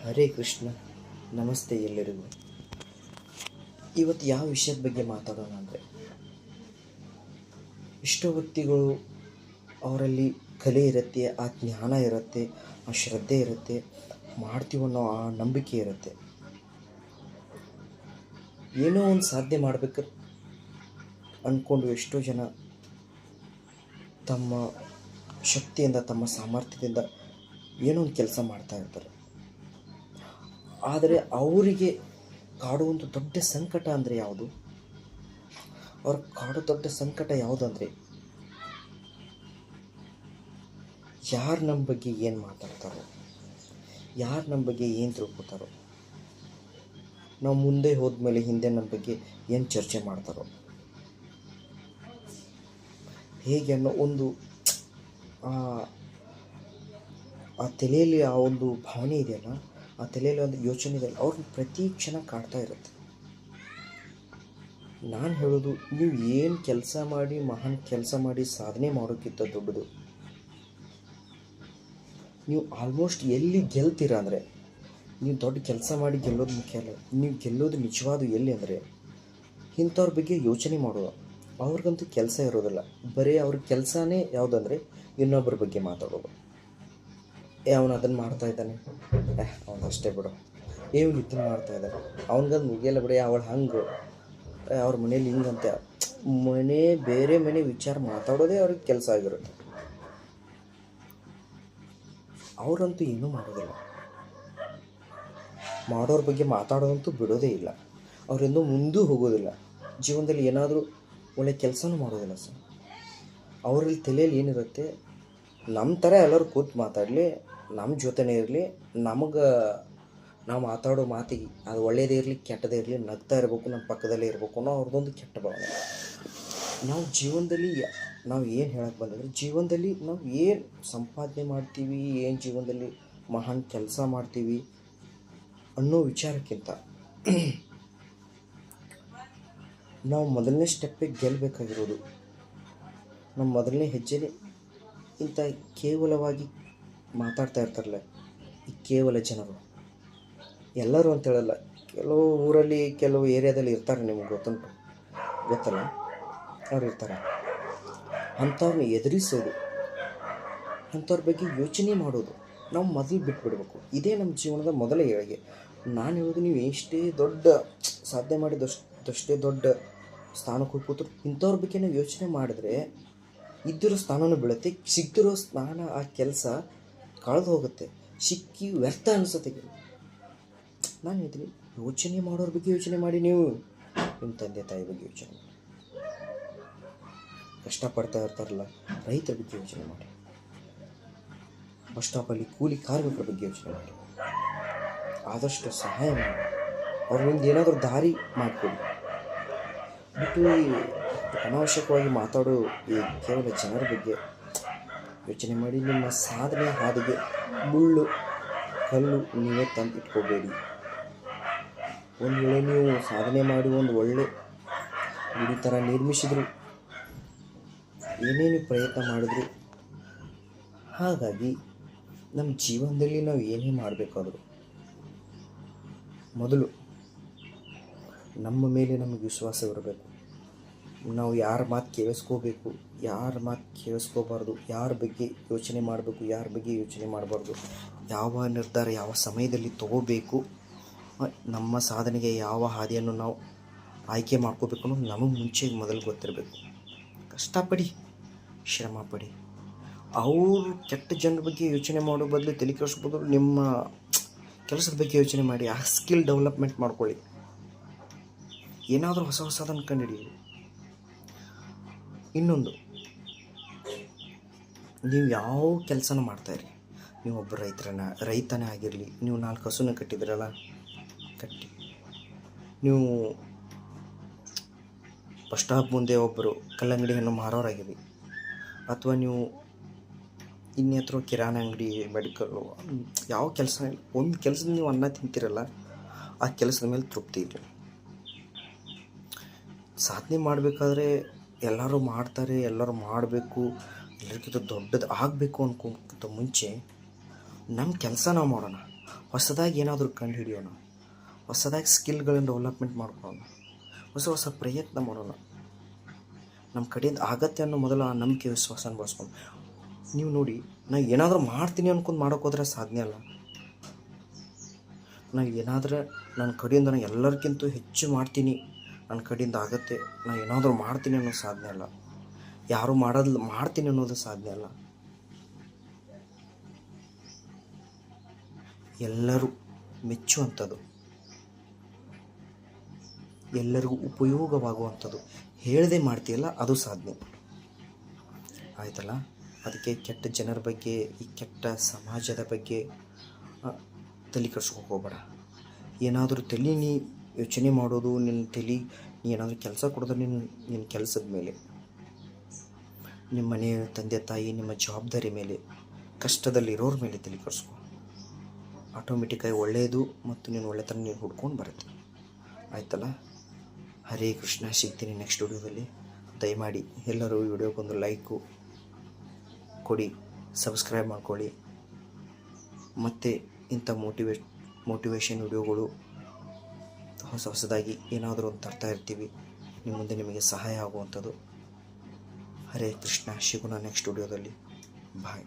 ಹರೇ ಕೃಷ್ಣ. ನಮಸ್ತೆ ಎಲ್ಲರಿಗೂ. ಇವತ್ತು ಯಾವ ವಿಷಯದ ಬಗ್ಗೆ ಮಾತಾಡೋಣ ಅಂದರೆ, ಎಷ್ಟೋ ವ್ಯಕ್ತಿಗಳು ಅವರಲ್ಲಿ ಕಲೆ ಇರುತ್ತೆ, ಆ ಜ್ಞಾನ ಇರುತ್ತೆ, ಆ ಶ್ರದ್ಧೆ ಇರುತ್ತೆ, ಮಾಡ್ತೀವನ್ನೋ ಆ ನಂಬಿಕೆ ಇರುತ್ತೆ. ಏನೋ ಒಂದು ಸಾಧನೆ ಮಾಡಬೇಕು ಅಂದ್ಕೊಂಡು ಎಷ್ಟೋ ಜನ ತಮ್ಮ ಶಕ್ತಿಯಿಂದ, ತಮ್ಮ ಸಾಮರ್ಥ್ಯದಿಂದ ಏನೋ ಒಂದು ಕೆಲಸ ಮಾಡ್ತಾ ಇರ್ತಾರೆ. ಆದರೆ ಅವರಿಗೆ ಕಾಡುವಂಥ ದೊಡ್ಡ ಸಂಕಟ ಅಂದರೆ ಯಾವುದು? ಅವ್ರ ಕಾಡೋ ದೊಡ್ಡ ಸಂಕಟ ಯಾವುದಂದರೆ, ಯಾರು ನಮ್ಮ ಬಗ್ಗೆ ಏನು ಮಾತಾಡ್ತಾರೋ, ಯಾರು ನಮ್ಮ ಬಗ್ಗೆ ಏನು ತಿಳ್ಕೊತಾರೋ, ನಾವು ಮುಂದೆ ಹೋದ್ಮೇಲೆ ಹಿಂದೆ ನಮ್ಮ ಬಗ್ಗೆ ಏನು ಚರ್ಚೆ ಮಾಡ್ತಾರೋ, ಹೇಗೆ ಅನ್ನೋ ಒಂದು ಆ ತಲೆಯಲ್ಲಿ ಆ ಒಂದು ಭಾವನೆ ಇದೆಯಲ್ಲ, ಆ ತಲೆಯಲ್ಲಿ ಒಂದು ಯೋಚನೆ ಇದೆಯಲ್ಲ, ಅವ್ರನ್ನ ಪ್ರತಿ ಕ್ಷಣ ಕಾಡ್ತಾ ಇರುತ್ತೆ. ನಾನು ಹೇಳೋದು, ನೀವು ಏನು ಕೆಲಸ ಮಾಡಿ, ಮಹಾನ್ ಕೆಲಸ ಮಾಡಿ ಸಾಧನೆ ಮಾಡೋಕ್ಕಿಂತ ದೊಡ್ಡದು, ನೀವು ಆಲ್ಮೋಸ್ಟ್ ಎಲ್ಲಿ ಗೆಲ್ತೀರ ಅಂದರೆ, ನೀವು ದೊಡ್ಡ ಕೆಲಸ ಮಾಡಿ ಗೆಲ್ಲೋದು ಮುಖ್ಯ ಅಲ್ಲ. ನೀವು ಗೆಲ್ಲೋದು ನಿಜವಾದ ಎಲ್ಲಿ ಅಂದರೆ, ಇಂಥವ್ರ ಬಗ್ಗೆ ಯೋಚನೆ ಮಾಡೋದು. ಅವ್ರಿಗಂತೂ ಕೆಲಸ ಇರೋದಿಲ್ಲ, ಬರೀ ಅವ್ರ ಕೆಲಸನೇ ಯಾವುದಂದರೆ ಇನ್ನೊಬ್ಬರ ಬಗ್ಗೆ ಮಾತಾಡೋದು. ಅವನು ಅದನ್ನು ಮಾಡ್ತಾ ಇದ್ದಾನೆ, ಅವನು ಅಷ್ಟೇ ಬಿಡು, ಇವನು ಇದನ್ನು ಮಾಡ್ತಾ ಇದ್ದಾನೆ, ಅವನಿಗಂದು ಮುಗಿಯಲ್ಲ ಬಿಡಿ, ಅವಳು ಹಂಗೆ, ಅವ್ರ ಮನೇಲಿ ಹಿಂಗಂತೆ, ಬೇರೆ ಮನೆ ವಿಚಾರ ಮಾತಾಡೋದೇ ಅವ್ರಿಗೆ ಕೆಲಸ ಆಗಿರುತ್ತೆ. ಅವರಂತೂ ಏನೂ ಮಾಡೋದಿಲ್ಲ, ಮಾಡೋರ ಬಗ್ಗೆ ಮಾತಾಡೋದಂತೂ ಬಿಡೋದೇ ಇಲ್ಲ. ಅವರೆಂದೂ ಮುಂದೂ ಹೋಗೋದಿಲ್ಲ, ಜೀವನದಲ್ಲಿ ಏನಾದರೂ ಒಳ್ಳೆ ಕೆಲಸನೂ ಮಾಡೋದಿಲ್ಲ ಸರ್. ಅವರಲ್ಲಿ ತಲೆಯಲ್ಲಿ ಏನಿರುತ್ತೆ, ನಮ್ಮ ಥರ ಎಲ್ಲರೂ ಕೂತು ಮಾತಾಡಲಿ, ನಮ್ಮ ಜೊತೆನೇ ಇರಲಿ, ನಮಗೆ ನಾವು ಮಾತಾಡೋ ಮಾತಿಗೆ ಅದು ಒಳ್ಳೆಯದೇ ಇರಲಿ ಕೆಟ್ಟದೇ ಇರಲಿ, ನಗ್ತಾ ಇರಬೇಕು, ನಮ್ಮ ಪಕ್ಕದಲ್ಲೇ ಇರಬೇಕು ಅನ್ನೋ ಅವ್ರದ್ದೊಂದು ಕೆಟ್ಟ ಭಾವನೆ. ನಾವು ಜೀವನದಲ್ಲಿ ನಾವು ಏನು ಹೇಳಕ್ಕೆ ಬಂದರೆ, ಜೀವನದಲ್ಲಿ ನಾವು ಏನು ಸಂಪಾದನೆ ಮಾಡ್ತೀವಿ, ಏನು ಜೀವನದಲ್ಲಿ ಮಹಾನ್ ಕೆಲಸ ಮಾಡ್ತೀವಿ ಅನ್ನೋ ವಿಚಾರಕ್ಕಿಂತ ನಾವು ಮೊದಲನೇ ಸ್ಟೆಪ್ಪಿಗೆ ಗೆಲ್ಲಬೇಕಾಗಿರೋದು, ನಮ್ಮ ಮೊದಲನೇ ಹೆಜ್ಜೆನೇ ಇಂಥ ಕೇವಲವಾಗಿ ಮಾತಾಡ್ತಾ ಇರ್ತಾರಲ್ಲ ಈ ಕೇವಲ ಜನರು. ಎಲ್ಲರೂ ಅಂತ ಹೇಳಲ್ಲ, ಕೆಲವು ಊರಲ್ಲಿ ಕೆಲವು ಏರಿಯಾದಲ್ಲಿ ಇರ್ತಾರೆ, ನಿಮ್ಗೆ ಗೊತ್ತಲ್ಲ, ಅವ್ರು ಇರ್ತಾರೆ. ಅಂಥವ್ರನ್ನ ಎದುರಿಸೋದು, ಅಂಥವ್ರ ಬಗ್ಗೆ ಯೋಚನೆ ಮಾಡೋದು ನಾವು ಮೊದಲು ಬಿಟ್ಬಿಡ್ಬೇಕು. ಇದೇ ನಮ್ಮ ಜೀವನದ ಮೊದಲ ಏಳಿಗೆ. ನಾನು ಹೇಳೋದು, ನೀವು ಎಷ್ಟೇ ದೊಡ್ಡ ಸಾಧನೆ ಮಾಡಿದಷ್ಟೇ ದೊಡ್ಡ ಸ್ಥಾನಕ್ಕೆ ಹೋಗಿ ಕೂತ್ರು ಇಂಥವ್ರ ಬಗ್ಗೆ ನಾವು ಯೋಚನೆ ಮಾಡಿದ್ರೆ ಇದ್ದಿರೋ ಸ್ಥಾನನೂ ಬೀಳುತ್ತೆ, ಸಿಗ್ದಿರೋ ಸ್ಥಾನ, ಆ ಕೆಲಸ ಕಳೆದು ಹೋಗುತ್ತೆ, ಸಿಕ್ಕಿ ವ್ಯರ್ಥ ಅನಿಸುತ್ತೆ. ನಾನು ಹೇಳ್ತೀನಿ, ಯೋಚನೆ ಮಾಡೋರ ಬಗ್ಗೆ ಯೋಚನೆ ಮಾಡಿ. ನೀವು ನಿಮ್ಮ ತಂದೆ ತಾಯಿ ಬಗ್ಗೆ ಯೋಚನೆ ಮಾಡಿ, ಕಷ್ಟಪಡ್ತಾ ಇರ್ತಾರಲ್ಲ ರೈತರ ಬಗ್ಗೆ ಯೋಚನೆ ಮಾಡಿ, ಬಸ್ ಸ್ಟಾಪಲ್ಲಿ ಕೂಲಿ ಕಾರ್ಮಿಕರ ಬಗ್ಗೆ ಯೋಚನೆ ಮಾಡಿ, ಆದಷ್ಟು ಸಹಾಯ ಮಾಡಿ, ಅವ್ರಿಂದ ಏನಾದರೂ ದಾರಿ ಮಾಡಿಕೊಡಿ. ಬಿಟ್ಟು ಅನಾವಶ್ಯಕವಾಗಿ ಮಾತಾಡೋ ಈ ಕೇವಲ ಜನರ ಬಗ್ಗೆ ಯೋಚನೆ ಮಾಡಿ. ನಿಮ್ಮ ಸಾಧನೆ ಹಾದಿಗೆ ಮುಳ್ಳು ಕಲ್ಲು ನೀವೇ ತಂದು ಇಟ್ಕೋಬೇಡಿ. ಒಂದು ವೇಳೆ ನೀವು ಸಾಧನೆ ಮಾಡಿ ಒಂದು ಒಳ್ಳೆ ಗುಡಿ ಥರ ನಿರ್ಮಿಸಿದ್ರು, ಏನೇನು ಪ್ರಯತ್ನ ಮಾಡಿದ್ರು, ಹಾಗಾಗಿ ನಮ್ಮ ಜೀವನದಲ್ಲಿ ನಾವು ಏನೇ ಮಾಡಬೇಕಾದ್ರು ಮೊದಲು ನಮ್ಮ ಮೇಲೆ ನಮಗೆ ವಿಶ್ವಾಸವಿರಬೇಕು. ನಾವು ಯಾರ ಮಾತು ಕೇಳಿಸ್ಕೋಬೇಕು, ಯಾರ ಮಾತು ಕೇಳಿಸ್ಕೋಬಾರ್ದು, ಯಾರ ಬಗ್ಗೆ ಯೋಚನೆ ಮಾಡಬೇಕು, ಯಾರ ಬಗ್ಗೆ ಯೋಚನೆ ಮಾಡಬಾರ್ದು, ಯಾವ ನಿರ್ಧಾರ ಯಾವ ಸಮಯದಲ್ಲಿ ತಗೋಬೇಕು, ನಮ್ಮ ಸಾಧನೆಗೆ ಯಾವ ಹಾದಿಯನ್ನು ನಾವು ಆಯ್ಕೆ ಮಾಡ್ಕೋಬೇಕು ಅನ್ನೋದು ನಮಗೆ ಮುಂಚೆ ಮೊದಲು ಗೊತ್ತಿರಬೇಕು. ಕಷ್ಟಪಡಿ, ಶ್ರಮ ಪಡಿ. ಅವರು ಕೆಟ್ಟ ಜನರ ಬಗ್ಗೆ ಯೋಚನೆ ಮಾಡೋ ಬದಲು ತಲೆ ಕೆಡಿಸ್ಬೋದು, ನಿಮ್ಮ ಕೆಲಸದ ಬಗ್ಗೆ ಯೋಚನೆ ಮಾಡಿ, ಆ ಸ್ಕಿಲ್ ಡೆವಲಪ್ಮೆಂಟ್ ಮಾಡ್ಕೊಳ್ಳಿ, ಏನಾದರೂ ಹೊಸದನ್ನು ಕಂಡುಹಿಡಿಯಿರಿ. ಇನ್ನೊಂದು, ನೀವು ಯಾವ ಕೆಲಸನ ಮಾಡ್ತಾಯಿರಿ, ನೀವು ಒಬ್ಬ ರೈತನೇ ಆಗಿರಲಿ, ನೀವು 4 ಹಸುನ ಕಟ್ಟಿದ್ರಲ್ಲ, ಕಟ್ಟಿ. ನೀವು ಬಸ್ ಸ್ಟಾಪ್ ಮುಂದೆ ಒಬ್ಬರು ಕಲ್ಲಂಗಡಿಯನ್ನು ಮಾರೋರಾಗಿರಿ, ಅಥವಾ ನೀವು ಇನ್ನೆತ್ರ ಕಿರಾಣಿ ಅಂಗಡಿ, ಮೆಡಿಕಲ್ಲು, ಯಾವ ಕೆಲಸ, ಒಂದು ಕೆಲಸದ ನೀವು ಅನ್ನ ತಿಂತೀರಲ್ಲ, ಆ ಕೆಲಸದ ಮೇಲೆ ತೃಪ್ತಿ ಇಲ್ಲ. ಸಾಧನೆ ಮಾಡಬೇಕಾದ್ರೆ ಎಲ್ಲರೂ ಮಾಡ್ತಾರೆ, ಎಲ್ಲರೂ ಮಾಡಬೇಕು, ಎಲ್ಲರಿಗಿಂತ ದೊಡ್ಡದು ಆಗಬೇಕು ಅನ್ಕೋಕ್ಕಿಂತ ಮುಂಚೆ ನಮ್ಮ ಕೆಲಸ ನಾವು ಮಾಡೋಣ. ಹೊಸದಾಗಿ ಏನಾದರೂ ಕಂಡು ಹಿಡಿಯೋಣ, ಹೊಸದಾಗಿ ಸ್ಕಿಲ್ಗಳನ್ನು ಡೆವಲಪ್ಮೆಂಟ್ ಮಾಡ್ಕೊಳ್ಳೋಣ, ಹೊಸ ಹೊಸ ಪ್ರಯತ್ನ ಮಾಡೋಣ. ನಮ್ಮ ಕಡೆಯಿಂದ ಆಗತ್ತೆ ಅನ್ನೋ ಮೊದಲು ಆ ನಂಬಿಕೆ ವಿಶ್ವಾಸನ ಬಳಸ್ಕೊಂಡು. ನೀವು ನೋಡಿ, ನಾನು ಏನಾದರೂ ಮಾಡ್ತೀನಿ ಅನ್ಕೊಂಡು ಮಾಡೋಕ್ಕೋದ್ರೆ ಸಾಧ್ಯ ಅಲ್ಲ. ನಾನು ಏನಾದರೂ ನನ್ನ ಕಡೆಯಿಂದ ನಾನು ಎಲ್ಲರಿಗಿಂತ ಹೆಚ್ಚು ಮಾಡ್ತೀನಿ, ನನ್ನ ಕಡೆಯಿಂದ ಆಗತ್ತೆ, ನಾನು ಏನಾದರೂ ಮಾಡ್ತೀನಿ ಅನ್ನೋದು ಸಾಧ್ಯ ಅಲ್ಲ. ಯಾರು ಮಾಡ್ತೀನಿ ಅನ್ನೋದು ಸಾಧ್ಯ ಅಲ್ಲ. ಎಲ್ಲರೂ ಮೆಚ್ಚುವಂಥದ್ದು, ಎಲ್ಲರಿಗೂ ಉಪಯೋಗವಾಗುವಂಥದ್ದು ಹೇಳದೆ ಮಾಡ್ತೀಯಲ್ಲ, ಅದು ಸಾಧನೆ ಆಯ್ತಲ್ಲ. ಅದಕ್ಕೆ ಕೆಟ್ಟ ಜನರ ಬಗ್ಗೆ, ಈ ಕೆಟ್ಟ ಸಮಾಜದ ಬಗ್ಗೆ ತಲೆ ಕೆಡ್ಸ್ಕೊಕ್ಕೆ ಹೋಗ್ಬೇಡ. ಏನಾದರೂ ನೀ ಯೋಚನೆ ಮಾಡೋದು, ನಿನ್ನ ನೀ ಏನಾದರೂ ಕೆಲಸ ಕೊಡೋದು ನಿನ್ನ ಕೆಲಸದ ಮೇಲೆ, ನಿಮ್ಮ ಮನೆ ತಂದೆ ತಾಯಿ, ನಿಮ್ಮ ಜವಾಬ್ದಾರಿ ಮೇಲೆ, ಕಷ್ಟದಲ್ಲಿರೋರ ಮೇಲೆ ತಲೆ ಕೆಡಿಸ್ಕೊ. ಆಟೋಮೆಟಿಕ್ಕಾಗಿ ಒಳ್ಳೆಯದು ಮತ್ತು ನೀನು ಒಳ್ಳೆತನ ನೀನು ಹುಡ್ಕೊಂಡು ಬರುತ್ತೆ. ಆಯ್ತಲ್ಲ. ಹರೇ ಕೃಷ್ಣ. ಸಿಗ್ತೀನಿ ನೆಕ್ಸ್ಟ್ ವಿಡಿಯೋದಲ್ಲಿ. ದಯಮಾಡಿ ಎಲ್ಲರೂ ಈ ವಿಡಿಯೋಗೊಂದು ಲೈಕು ಕೊಡಿ, ಸಬ್ಸ್ಕ್ರೈಬ್ ಮಾಡ್ಕೊಳ್ಳಿ. ಮತ್ತು ಇಂಥ ಮೋಟಿವೇಶನ್ ವಿಡಿಯೋಗಳು ಹೊಸದಾಗಿ ಏನಾದರೂ ಒಂದು ತರ್ತಾ ಇರ್ತೀವಿ, ನಿಮ್ಮ ಮುಂದೆ ನಿಮಗೆ ಸಹಾಯ ಆಗುವಂಥದ್ದು. ಹರೇ ಕೃಷ್ಣ. ಸಿಗೋಣ ನೆಕ್ಸ್ಟ್ ವಿಡಿಯೋದಲ್ಲಿ. ಬಾಯ್.